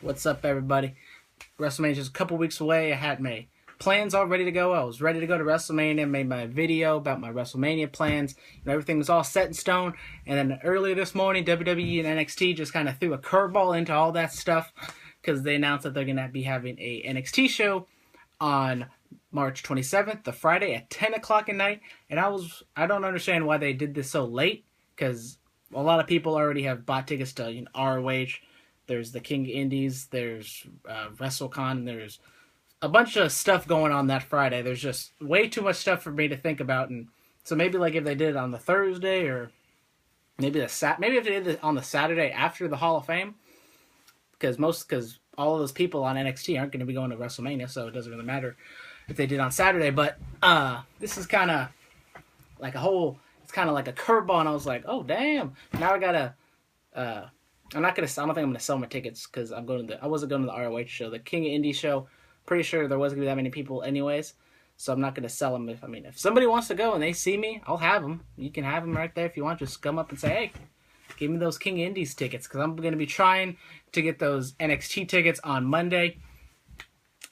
What's up, everybody? WrestleMania is just a couple weeks away. I had my plans all ready to go. I was ready to go to WrestleMania, made my video about my WrestleMania plans. Everything was all set in stone. And then earlier this morning, WWE and NXT just kind of threw a curveball into all that stuff because they announced that they're going to be having a NXT show on March 27th, the Friday at 10 o'clock at night. And I don't understand why they did this so late, because a lot of people already have bought tickets to ROH. There's the King Indies, there's WrestleCon, there's a bunch of stuff going on that Friday. There's just way too much stuff for me to think about, and so maybe like if they did it on the Thursday, or maybe if they did it on the Saturday after the Hall of Fame, because all of those people on NXT aren't going to be going to WrestleMania, so it doesn't really matter if they did on Saturday. But this is kind of like it's kind of like a curveball, and I was like, oh damn, now I gotta. I don't think I'm gonna sell my tickets because I wasn't going to the ROH show. The King of Indie show, pretty sure there wasn't gonna be that many people anyways, so I'm not gonna sell them. If somebody wants to go and they see me, I'll have them. You can have them right there if you want. Just come up and say, hey, give me those King of Indies tickets, because I'm gonna be trying to get those NXT tickets on Monday.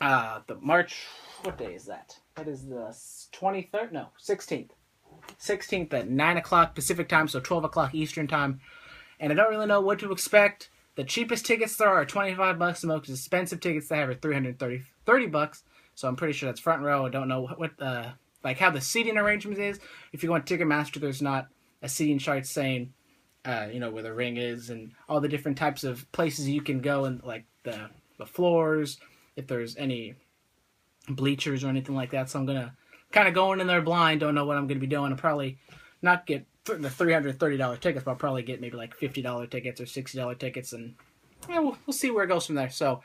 The March, what day is that? That is the 23rd? No, 16th. 16th at 9 o'clock Pacific time, so 12 o'clock Eastern time. And I don't really know what to expect. The cheapest tickets there are $25. The most expensive tickets they have are $30. So I'm pretty sure that's front row. I don't know what how the seating arrangement is. If you go on Ticketmaster, there's not a seating chart saying, where the ring is and all the different types of places you can go, and like the floors, if there's any bleachers or anything like that. So I'm gonna kind of going in there blind. Don't know what I'm gonna be doing. I'll probably not get the $330 tickets, but I'll probably get maybe like $50 tickets or $60 tickets, and we'll see where it goes from there. So,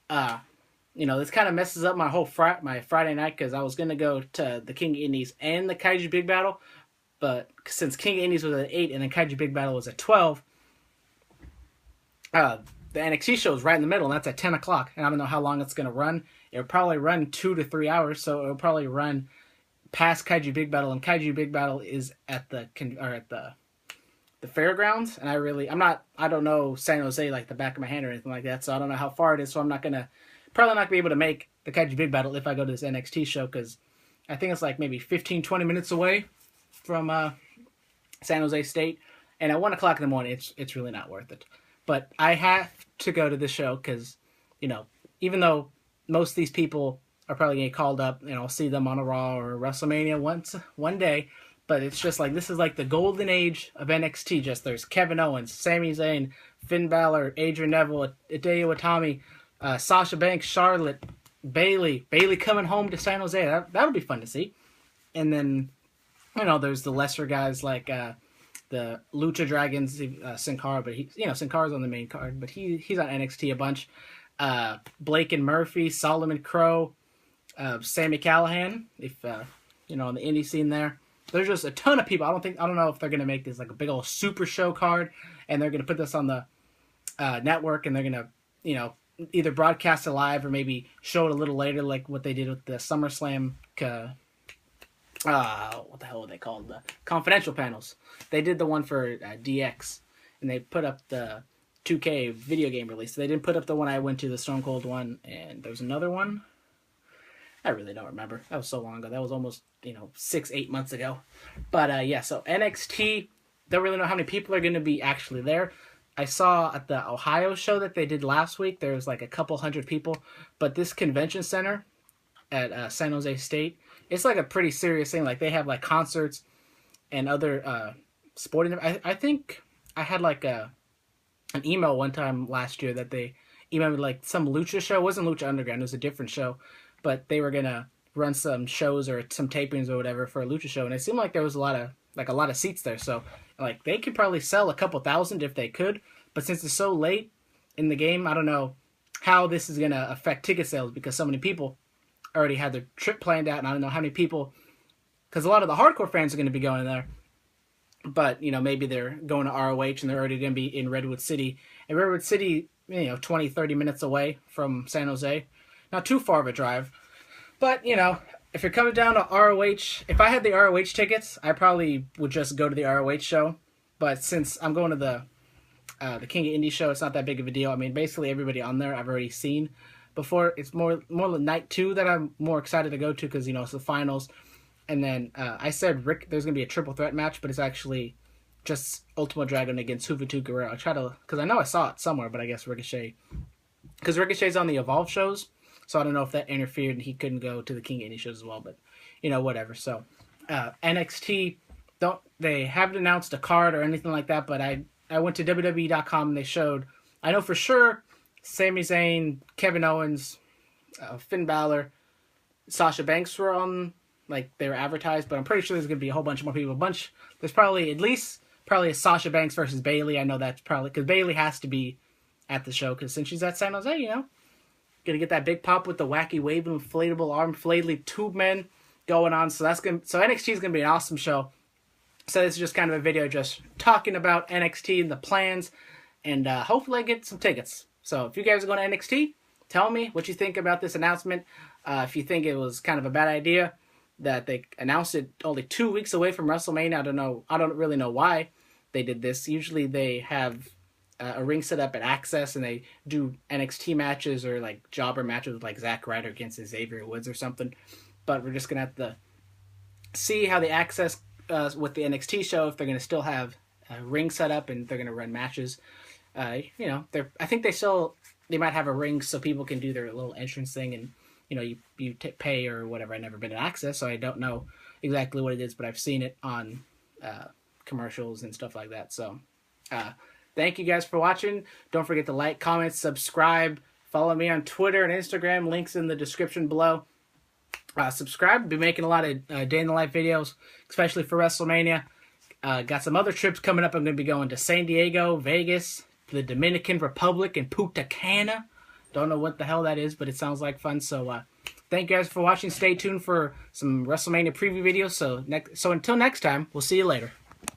this kind of messes up my whole my Friday night, because I was gonna go to the King Indies and the Kaiju Big Battle, but since King Indies was at 8 and the Kaiju Big Battle was at 12, the NXT show is right in the middle, and that's at 10 o'clock, and I don't know how long it's gonna run. It'll probably run 2 to 3 hours, so it'll probably run past Kaiju Big Battle, and Kaiju Big Battle is at the fairgrounds, and I don't know San Jose like the back of my hand or anything like that, so I don't know how far it is, so I'm probably not gonna be able to make the Kaiju Big Battle if I go to this NXT show, because I think it's like maybe 15-20 minutes away from San Jose State, and at 1 o'clock in the morning, it's really not worth it. But I have to go to the show, because even though most of these people are probably going to get called up, and I'll see them on a Raw or WrestleMania one day, but it's just like, this is like the golden age of NXT. Just there's Kevin Owens, Sami Zayn, Finn Balor, Adrian Neville, Hideo Itami, Sasha Banks, Charlotte, Bayley coming home to San Jose. That'll be fun to see. And then, there's the lesser guys like the Lucha Dragons, Sin Cara, but Sin Cara's on the main card, but he's on NXT a bunch. Blake and Murphy, Solomon Crow, Sami Callihan, if on the indie scene there. There's just a ton of people. I don't know if they're gonna make this like a big old super show card, and they're gonna put this on the network, and they're gonna either broadcast it live or maybe show it a little later, like what they did with the SummerSlam. What the hell were they called? The confidential panels. They did the one for DX, and they put up the 2K video game release. They didn't put up the one I went to, the Stone Cold one, and there was another one. I really don't remember. That was so long ago. That was almost 6-8 months ago. But so NXT, don't really know how many people are going to be actually there. I saw at the Ohio show that they did last week, there was like a couple hundred people. But this convention center at San Jose State, it's like a pretty serious thing. Like they have like concerts and other sporting. I think I had like an email one time last year that they emailed me like some lucha show. It wasn't Lucha Underground. It was a different show. But they were going to run some shows or some tapings or whatever for a lucha show. And it seemed like there was a lot of seats there. So like they could probably sell a couple thousand if they could. But since it's so late in the game, I don't know how this is going to affect ticket sales, because so many people already had their trip planned out. And I don't know how many people, because a lot of the hardcore fans are going to be going there. But, maybe they're going to ROH and they're already going to be in Redwood City. And Redwood City, 20, 30 minutes away from San Jose. Not too far of a drive. But, if you're coming down to ROH, if I had the ROH tickets, I probably would just go to the ROH show. But since I'm going to the the King of Indie show. It's not that big of a deal. I mean, basically everybody on there I've already seen before. It's more night 2 that I'm more excited to go to because, you know, it's the finals. And then I said there's going to be a triple threat match, but it's actually just Ultimo Dragon against Juventud Guerrero. I try to, because I know I saw it somewhere, but I guess Ricochet, because Ricochet's on the Evolve shows, so I don't know if that interfered and he couldn't go to the King of Indie shows as well, but, you know, whatever. So NXT, they haven't announced a card or anything like that, but I went to WWE.com and they showed, I know for sure, Sami Zayn, Kevin Owens, Finn Balor, Sasha Banks were on, like, they were advertised, but I'm pretty sure there's going to be a whole bunch more people. There's probably at least a Sasha Banks versus Bayley. I know that's probably, because Bayley has to be at the show, because since she's at San Jose, you know, going to get that big pop with the wacky waving inflatable arm flayed tube men going on. So NXT is going to be an awesome show. So this is just kind of a video just talking about NXT and the plans, and hopefully I get some tickets. So if you guys are going to NXT, tell me what you think about this announcement. If you think it was kind of a bad idea that they announced it only 2 weeks away from WrestleMania, I don't really know why they did this. Usually they have a ring set up at Access and they do NXT matches or like jobber matches with like Zack Ryder against Xavier Woods or something. But we're just going to have to see how the Access with the NXT show, if they're going to still have a ring set up and they're going to run matches. You know, I think they might have a ring so people can do their little entrance thing, and you know, you pay or whatever. I've never been to Access, so I don't know exactly what it is, but I've seen it on commercials and stuff like that. So thank you guys for watching. Don't forget to like, comment, subscribe, follow me on Twitter and Instagram, links in the description below. Subscribe. I'll be making a lot of day in the life videos, especially for WrestleMania. Got some other trips coming up. I'm going to be going to San Diego, Vegas, the Dominican Republic, and Punta Cana. Don't know what the hell that is, but it sounds like fun. So thank you guys for watching. Stay tuned for some WrestleMania preview videos. So until next time, we'll see you later.